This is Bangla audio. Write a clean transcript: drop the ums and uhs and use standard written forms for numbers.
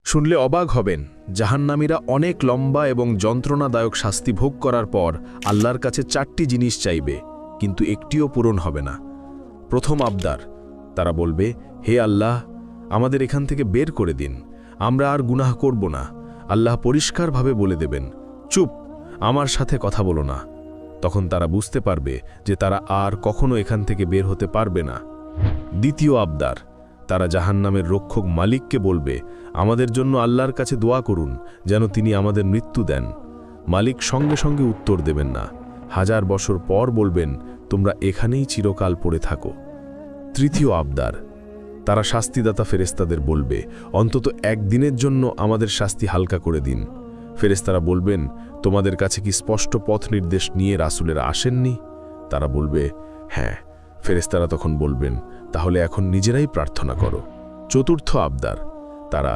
শুনলে অবাক হবেন, জাহান্নামীরা অনেক লম্বা এবং যন্ত্রণাদায়ক শাস্তি ভোগ করার পর আল্লাহর কাছে 4টি জিনিস চাইবে, কিন্তু একটিও পূরণ হবে না। প্রথম আবদার, তারা বলবে, হে আল্লাহ, আমাদের এখান থেকে বের করে দিন, আমরা আর গুনাহ করব না। আল্লাহ পরিষ্কারভাবে বলে দেবেন, চুপ, আমার সাথে কথা বলো না। তখন তারা বুঝতে পারবে যে তারা আর কখনো এখান থেকে বের হতে পারবে না। দ্বিতীয় আবদার, তারা জাহান্নামের রক্ষক মালিককে বলবে, আমাদের জন্য আল্লাহর কাছে দোয়া করুন যেন তিনি আমাদের মৃত্যু দেন। মালিক সঙ্গে সঙ্গে উত্তর দেবেন না, 1000 বছর পর বলবেন, তোমরা এখানেই চিরকাল পড়ে থাকো। তৃতীয় আবদার, তারা শাস্তিদাতা ফেরেশতাদের বলবে, অন্তত একদিনের জন্য আমাদের শাস্তি হালকা করে দিন। ফেরেশতারা বলবেন, তোমাদের কাছে কি স্পষ্ট পথ নির্দেশ নিয়ে রাসূলেরা আসেননি? তারা বলবে, হ্যাঁ। ফেরেশতারা তখন বলবেন, তাহলে এখন নিজেরাই প্রার্থনা করো। চতুর্থ আবদার, তারা